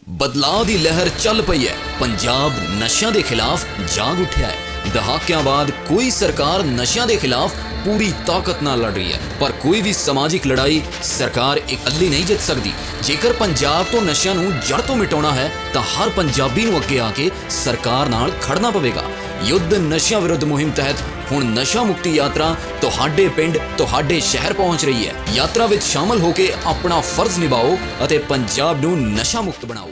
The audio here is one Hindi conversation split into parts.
ਬਦਲਾਅ ਦੀ ਲਹਿਰ ਚੱਲ ਪਈ ਹੈ। ਪੰਜਾਬ ਨਸ਼ਿਆਂ ਦੇ ਖਿਲਾਫ ਜਾਗ ਉੱਠਿਆ ਹੈ। ਦਹਾਕਿਆਂ ਬਾਅਦ ਕੋਈ ਸਰਕਾਰ ਨਸ਼ਿਆਂ ਦੇ ਖਿਲਾਫ पूरी ताकत नाल लड़ रही है, पर कोई भी समाजिक लड़ाई सरकार इकल्ली नहीं जित सकती। जेकर पंजाब तो नशियां नूं जड़ तो मिटाउणा है तो हर पंजाबी नूं अगे आके सरकार नाल खड़ना पवेगा। युद्ध नशियां विरुद्ध मुहिम तहत हुण नशा मुक्ति यात्रा तुहाडे पिंड तुहाडे शहर पहुंच रही है। यात्रा विच शामिल होके अपना फर्ज निभाओ अते पंजाब नूं नशा मुक्त बनाओ।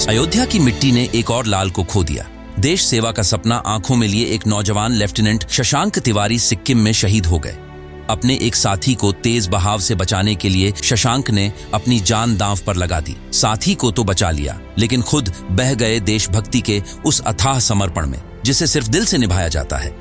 अयोध्या की मिट्टी ने एक और लाल को खो दिया। देश सेवा का सपना आंखों में लिए एक नौजवान लेफ्टिनेंट शशांक तिवारी सिक्किम में शहीद हो गए। अपने एक साथी को तेज बहाव से बचाने के लिए शशांक ने अपनी जान दांव पर लगा दी। साथी को तो बचा लिया, लेकिन खुद बह गए देशभक्ति के उस अथाह समर्पण में जिसे सिर्फ दिल से निभाया जाता है।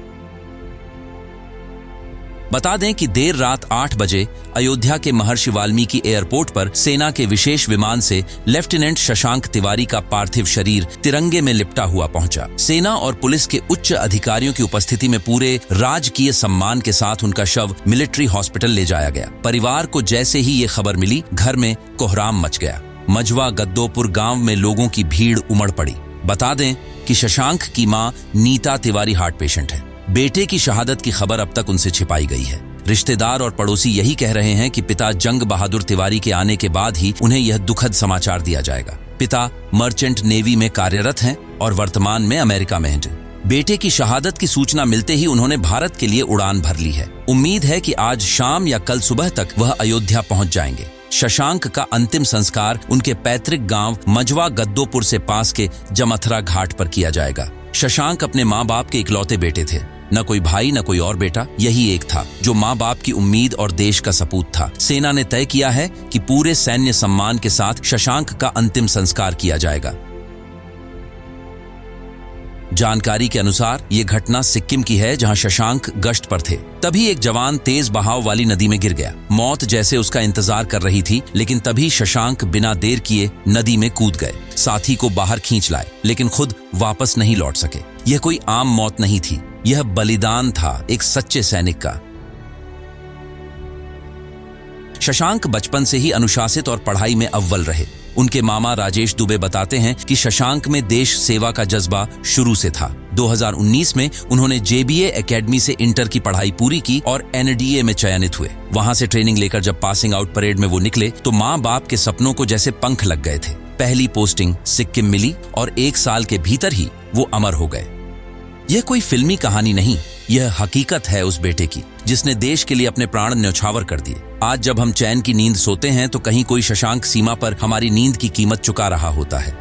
बता दें कि देर रात 8 बजे अयोध्या के महर्षि वाल्मीकि एयरपोर्ट पर सेना के विशेष विमान से लेफ्टिनेंट शशांक तिवारी का पार्थिव शरीर तिरंगे में लिपटा हुआ पहुंचा। सेना और पुलिस के उच्च अधिकारियों की उपस्थिति में पूरे राजकीय सम्मान के साथ उनका शव मिलिट्री हॉस्पिटल ले जाया गया। परिवार को जैसे ही ये खबर मिली, घर में कोहराम मच गया। मझवा गद्दोपुर गांव में लोगों की भीड़ उमड़ पड़ी। बता दें कि शशांक की मां नीता तिवारी हार्ट पेशेंट है। बेटे की शहादत की खबर अब तक उनसे छिपाई गई है। रिश्तेदार और पड़ोसी यही कह रहे हैं कि पिता जंग बहादुर तिवारी के आने के बाद ही उन्हें यह दुखद समाचार दिया जाएगा। पिता मर्चेंट नेवी में कार्यरत हैं और वर्तमान में अमेरिका में हैं। बेटे की शहादत की सूचना मिलते ही उन्होंने भारत के लिए उड़ान भर ली है। उम्मीद है कि आज शाम या कल सुबह तक वह अयोध्या पहुंच जाएंगे। शशांक का अंतिम संस्कार उनके पैतृक गांव मझवा गद्दोपुर से पास के जमथरा घाट पर किया जाएगा। शशांक अपने माँ बाप के इकलौते बेटे थे। न कोई भाई न कोई और बेटा, यही एक था जो माँ बाप की उम्मीद और देश का सपूत था। सेना ने तय किया है कि पूरे सैन्य सम्मान के साथ शशांक का अंतिम संस्कार किया जाएगा। जानकारी के अनुसार ये घटना सिक्किम की है, जहां शशांक गश्त पर थे। तभी एक जवान तेज बहाव वाली नदी में गिर गया। मौत जैसे उसका इंतजार कर रही थी, लेकिन तभी शशांक बिना देर किए नदी में कूद गए। साथी को बाहर खींच लाए, लेकिन खुद वापस नहीं लौट सके। यह कोई आम मौत नहीं थी, यह बलिदान था एक सच्चे सैनिक का। शशांक बचपन से ही अनुशासित और पढ़ाई में अव्वल रहे। उनके मामा राजेश दुबे बताते हैं कि शशांक में देश सेवा का जज्बा शुरू से था। 2019 में उन्होंने JBA एकेडमी से इंटर की पढ़ाई पूरी की और NDA में चयनित हुए। वहां से ट्रेनिंग लेकर जब पासिंग आउट परेड में वो निकले तो माँ बाप के सपनों को जैसे पंख लग गए थे। पहली पोस्टिंग सिक्किम मिली और 1 साल के भीतर ही वो अमर हो गए। यह कोई फिल्मी कहानी नहीं, यह हकीकत है उस बेटे की जिसने देश के लिए अपने प्राण न्यौछावर कर दिए। आज जब हम चैन की नींद सोते हैं तो कहीं कोई शशांक सीमा पर हमारी नींद की कीमत चुका रहा होता है।